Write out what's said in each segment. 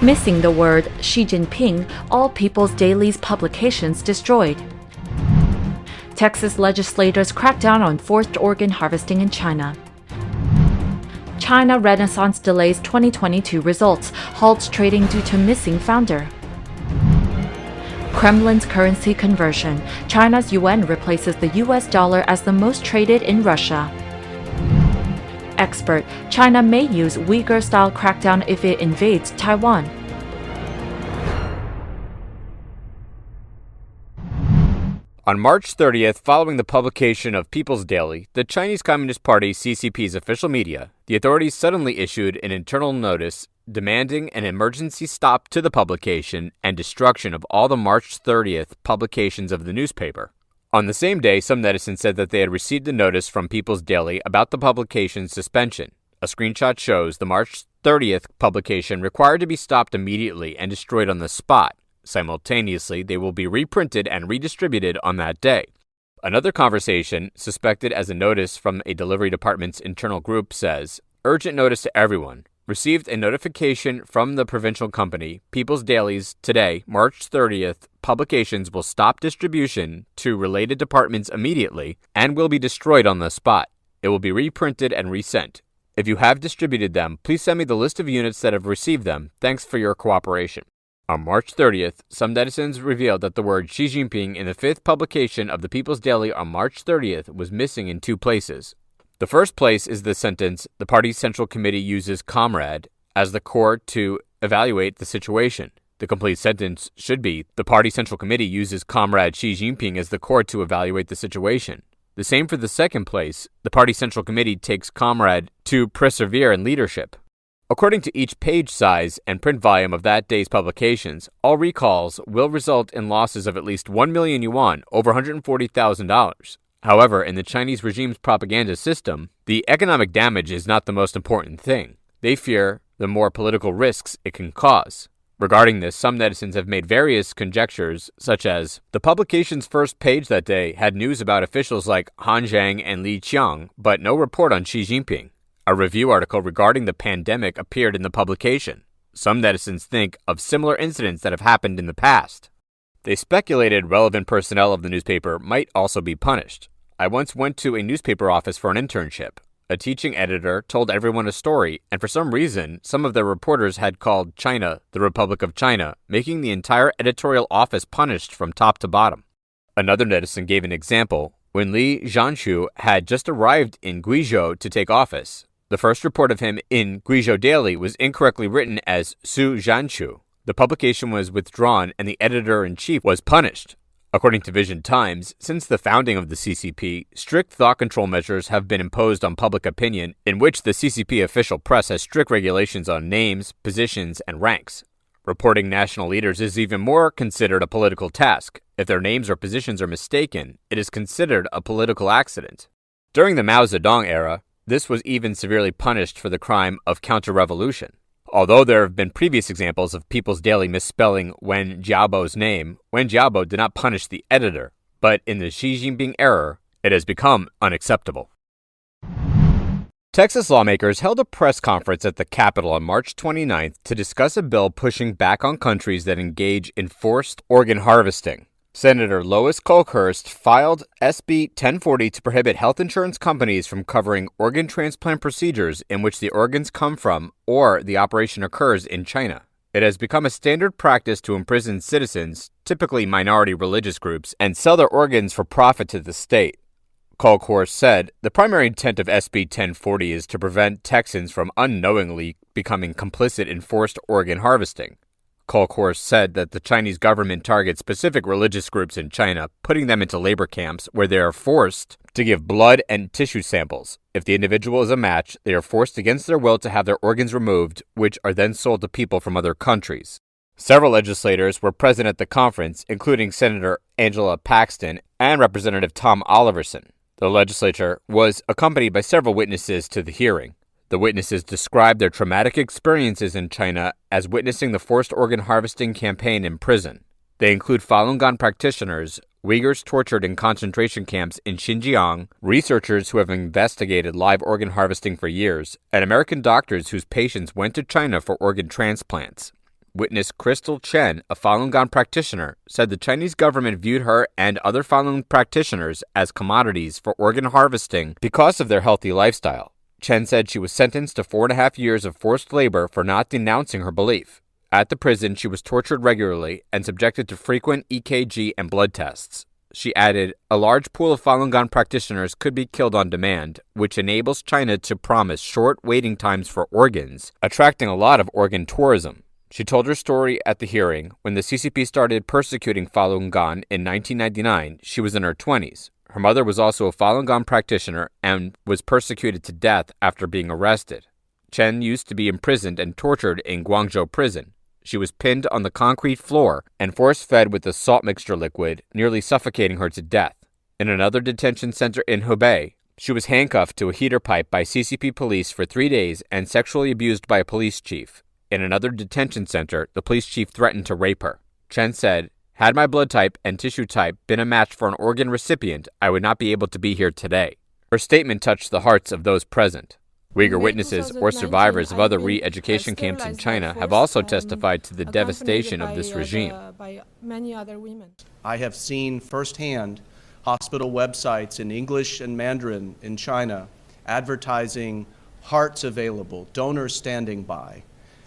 Missing the word Xi Jinping, all People's Daily's publications destroyed. Texas legislators crack down on forced organ harvesting in China. China Renaissance delays 2022 results, halts trading due to missing founder. Kremlin's currency conversion. China's yuan replaces the US dollar as the most traded in Russia. Expert. China may use Uighur-style crackdown if it invades Taiwan. On March 30th, following the publication of People's Daily, the Chinese Communist Party CCP's official media, the authorities suddenly issued an internal notice demanding an emergency stop to the publication and destruction of all the March 30th publications of the newspaper. On the same day, some netizens said that they had received a notice from People's Daily about the publication's suspension. A screenshot shows the March 30th publication required to be stopped immediately and destroyed on the spot. Simultaneously, they will be reprinted and redistributed on that day. Another conversation, suspected as a notice from a delivery department's internal group, says, "Urgent notice to everyone. Received a notification from the provincial company, People's Dailies, today, March 30th, publications will stop distribution to related departments immediately and will be destroyed on the spot. It will be reprinted and resent. If you have distributed them, please send me the list of units that have received them. Thanks for your cooperation." On March 30th, some netizens revealed that the word Xi Jinping in the fifth publication of the People's Daily on March 30th was missing in two places. The first place is the sentence, "The party's central committee uses comrade as the core to evaluate the situation." The complete sentence should be, "The party central committee uses comrade Xi Jinping as the core to evaluate the situation." The same for the second place, "The party central committee takes comrade to persevere in leadership." According to each page size and print volume of that day's publications, all recalls will result in losses of at least 1 million yuan, over $140,000. However, in the Chinese regime's propaganda system, the economic damage is not the most important thing. They fear the more political risks it can cause. Regarding this, some netizens have made various conjectures, such as, the publication's first page that day had news about officials like Han Zhang and Li Qiang, but no report on Xi Jinping. A review article regarding the pandemic appeared in the publication. Some netizens think of similar incidents that have happened in the past. They speculated relevant personnel of the newspaper might also be punished. I once went to a newspaper office for an internship. A teaching editor told everyone a story, and for some reason, some of their reporters had called China the Republic of China, making the entire editorial office punished from top to bottom. Another netizen gave an example. When Li Zhanshu had just arrived in Guizhou to take office, the first report of him in Guizhou Daily was incorrectly written as Su Zhanshu. The publication was withdrawn and the editor-in-chief was punished. According to Vision Times, since the founding of the CCP, strict thought control measures have been imposed on public opinion, in which the CCP official press has strict regulations on names, positions, and ranks. Reporting national leaders is even more considered a political task. If their names or positions are mistaken, it is considered a political accident. During the Mao Zedong era, this was even severely punished for the crime of counter-revolution. Although there have been previous examples of People's Daily misspelling Wen Jiabo's name, Wen Jiabo did not punish the editor, but in the Xi Jinping era, it has become unacceptable. Texas lawmakers held a press conference at the Capitol on March 29th to discuss a bill pushing back on countries that engage in forced organ harvesting. Senator Lois Kolkhorst filed SB 1040 to prohibit health insurance companies from covering organ transplant procedures in which the organs come from or the operation occurs in China. It has become a standard practice to imprison citizens, typically minority religious groups, and sell their organs for profit to the state. Kolkhorst said, "The primary intent of SB 1040 is to prevent Texans from unknowingly becoming complicit in forced organ harvesting." Kolkhorst said that the Chinese government targets specific religious groups in China, putting them into labor camps where they are forced to give blood and tissue samples. If the individual is a match, they are forced against their will to have their organs removed, which are then sold to people from other countries. Several legislators were present at the conference, including Senator Angela Paxton and Representative Tom Oliverson. The legislature was accompanied by several witnesses to the hearing. The witnesses described their traumatic experiences in China as witnessing the forced organ harvesting campaign in prison. They include Falun Gong practitioners, Uyghurs tortured in concentration camps in Xinjiang, researchers who have investigated live organ harvesting for years, and American doctors whose patients went to China for organ transplants. Witness Crystal Chen, a Falun Gong practitioner, said the Chinese government viewed her and other Falun practitioners as commodities for organ harvesting because of their healthy lifestyle. Chen said she was sentenced to 4.5 years of forced labor for not denouncing her belief. At the prison, she was tortured regularly and subjected to frequent EKG and blood tests. She added, a large pool of Falun Gong practitioners could be killed on demand, which enables China to promise short waiting times for organs, attracting a lot of organ tourism. She told her story at the hearing. When the CCP started persecuting Falun Gong in 1999, she was in her 20s. Her mother was also a Falun Gong practitioner and was persecuted to death after being arrested. Chen used to be imprisoned and tortured in Guangzhou prison. She was pinned on the concrete floor and force-fed with a salt mixture liquid, nearly suffocating her to death. In another detention center in Hubei, she was handcuffed to a heater pipe by CCP police for 3 days and sexually abused by a police chief. In another detention center, the police chief threatened to rape her. Chen said, had my blood type and tissue type been a match for an organ recipient, I would not be able to be here today. Her statement touched the hearts of those present. Uyghur witnesses or survivors of other re-education camps in China have also testified to the devastation of this regime. I have seen firsthand hospital websites in English and Mandarin in China advertising hearts available, donors standing by.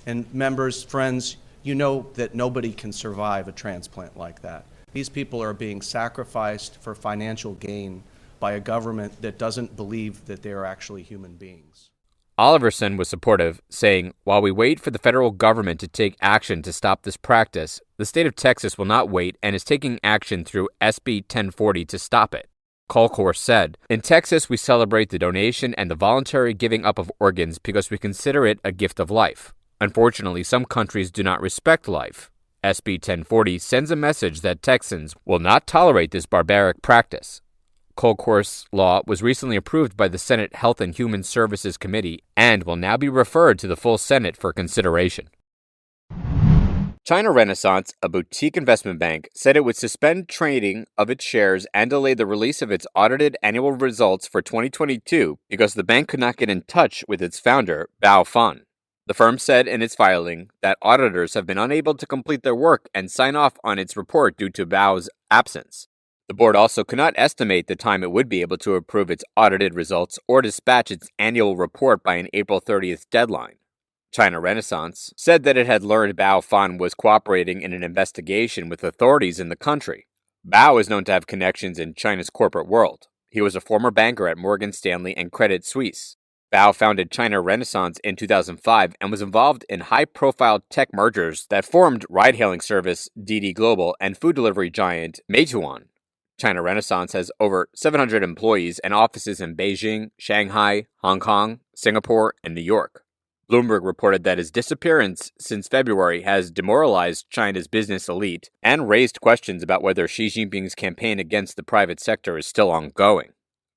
And members, friends, you know that nobody can survive a transplant like that. These people are being sacrificed for financial gain by a government that doesn't believe that they are actually human beings. Oliverson was supportive, saying, while we wait for the federal government to take action to stop this practice, the state of Texas will not wait and is taking action through SB 1040 to stop it. Colcourse said, in Texas, we celebrate the donation and the voluntary giving up of organs because we consider it a gift of life. Unfortunately, some countries do not respect life. SB 1040 sends a message that Texans will not tolerate this barbaric practice. Colcourse law was recently approved by the Senate Health and Human Services Committee and will now be referred to the full Senate for consideration. China Renaissance, a boutique investment bank, said it would suspend trading of its shares and delay the release of its audited annual results for 2022 because the bank could not get in touch with its founder, Bao Fan. The firm said in its filing that auditors have been unable to complete their work and sign off on its report due to Bao's absence. The board also could not estimate the time it would be able to approve its audited results or dispatch its annual report by an April 30th deadline. China Renaissance said that it had learned Bao Fan was cooperating in an investigation with authorities in the country. Bao is known to have connections in China's corporate world. He was a former banker at Morgan Stanley and Credit Suisse. Bao founded China Renaissance in 2005 and was involved in high-profile tech mergers that formed ride-hailing service Didi Global and food delivery giant Meituan. China Renaissance has over 700 employees and offices in Beijing, Shanghai, Hong Kong, Singapore, and New York. Bloomberg reported that his disappearance since February has demoralized China's business elite and raised questions about whether Xi Jinping's campaign against the private sector is still ongoing.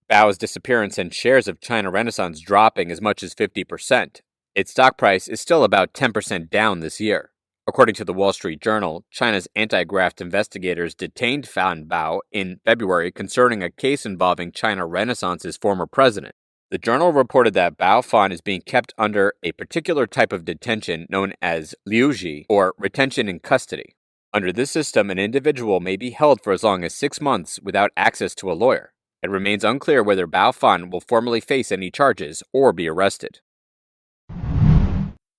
Bao's disappearance and shares of China Renaissance dropping as much as 50%. Its stock price is still about 10% down this year. According to the Wall Street Journal, China's anti-graft investigators detained Fan Bao in February concerning a case involving China Renaissance's former president. The journal reported that Bao Fan is being kept under a particular type of detention known as liuji, or retention in custody. Under this system, an individual may be held for as long as 6 months without access to a lawyer. It remains unclear whether Bao Fan will formally face any charges or be arrested.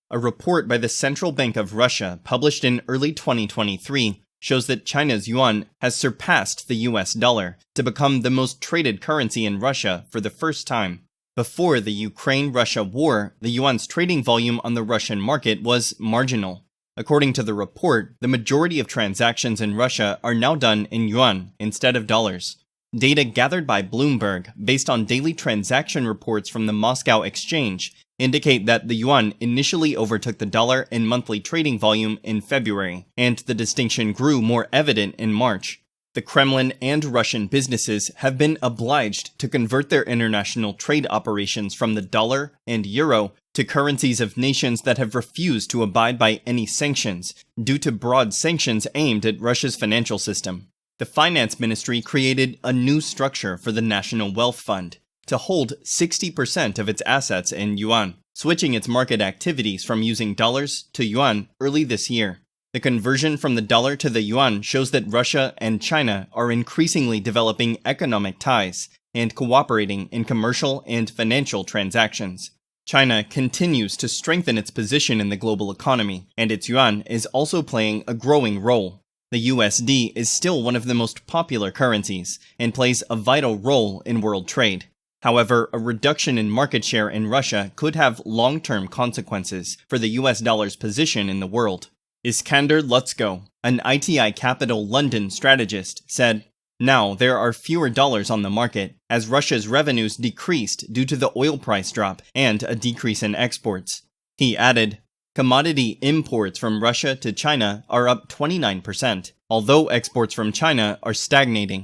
A report by the Central Bank of Russia published in early 2023 shows that China's yuan has surpassed the US dollar to become the most traded currency in Russia for the first time. Before the Ukraine-Russia war, the yuan's trading volume on the Russian market was marginal. According to the report, the majority of transactions in Russia are now done in yuan instead of dollars. Data gathered by Bloomberg, based on daily transaction reports from the Moscow exchange, indicate that the yuan initially overtook the dollar in monthly trading volume in February, and the distinction grew more evident in March. The Kremlin and Russian businesses have been obliged to convert their international trade operations from the dollar and euro to currencies of nations that have refused to abide by any sanctions, due to broad sanctions aimed at Russia's financial system. The Finance Ministry created a new structure for the National Wealth Fund to hold 60% of its assets in yuan, switching its market activities from using dollars to yuan early this year. The conversion from the dollar to the yuan shows that Russia and China are increasingly developing economic ties and cooperating in commercial and financial transactions. China continues to strengthen its position in the global economy, and its yuan is also playing a growing role. The USD is still one of the most popular currencies and plays a vital role in world trade. However, a reduction in market share in Russia could have long-term consequences for the US dollar's position in the world. Iskander Lutsko, an ITI Capital London strategist, said, "Now there are fewer dollars on the market as Russia's revenues decreased due to the oil price drop and a decrease in exports." He added, "Commodity imports from Russia to China are up 29%, although exports from China are stagnating."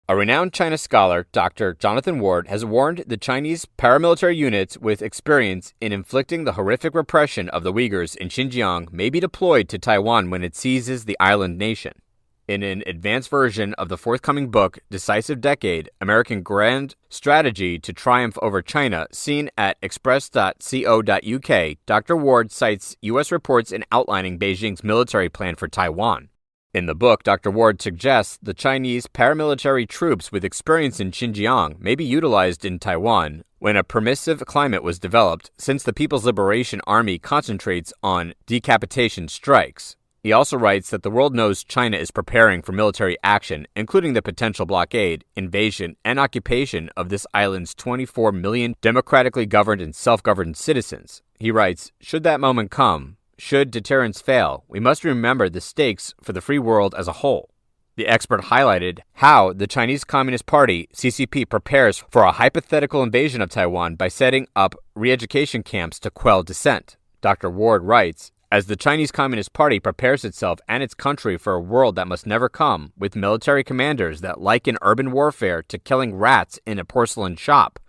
A renowned China scholar, Dr. Jonathan Ward, has warned the Chinese paramilitary units with experience in inflicting the horrific repression of the Uyghurs in Xinjiang may be deployed to Taiwan when it seizes the island nation. In an advanced version of the forthcoming book, Decisive Decade, American Grand Strategy to Triumph over China, seen at express.co.uk, Dr. Ward cites U.S. reports in outlining Beijing's military plan for Taiwan. In the book, Dr. Ward suggests the Chinese paramilitary troops with experience in Xinjiang may be utilized in Taiwan when a permissive climate was developed, since the People's Liberation Army concentrates on decapitation strikes. He also writes that the world knows China is preparing for military action, including the potential blockade, invasion, and occupation of this island's 24 million democratically governed and self-governed citizens. He writes, "Should that moment come, should deterrence fail, we must remember the stakes for the free world as a whole." The expert highlighted how the Chinese Communist Party, CCP, prepares for a hypothetical invasion of Taiwan by setting up re-education camps to quell dissent. Dr. Ward writes, "As the Chinese Communist Party prepares itself and its country for a world that must never come, with military commanders that liken urban warfare to killing rats in a porcelain shop,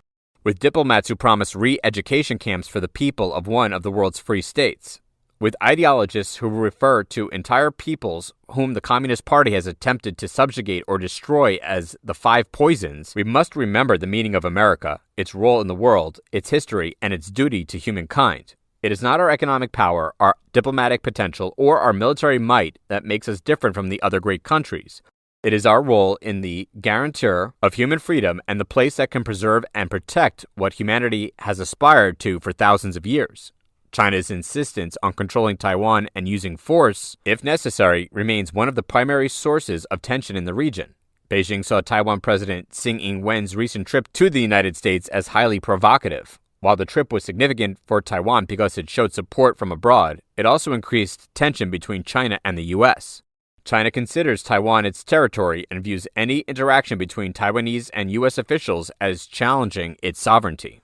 with diplomats who promise re-education camps for the people of one of the world's free states, with ideologists who refer to entire peoples whom the Communist Party has attempted to subjugate or destroy as the five poisons, we must remember the meaning of America, its role in the world, its history, and its duty to humankind. It is not our economic power, our diplomatic potential, or our military might that makes us different from the other great countries. It is our role in the guarantor of human freedom and the place that can preserve and protect what humanity has aspired to for thousands of years. China's insistence on controlling Taiwan and using force, if necessary, remains one of the primary sources of tension in the region. Beijing saw Taiwan President Tsing Ing-wen's recent trip to the United States as highly provocative. While the trip was significant for Taiwan because it showed support from abroad, it also increased tension between China and the U.S. China considers Taiwan its territory and views any interaction between Taiwanese and U.S. officials as challenging its sovereignty.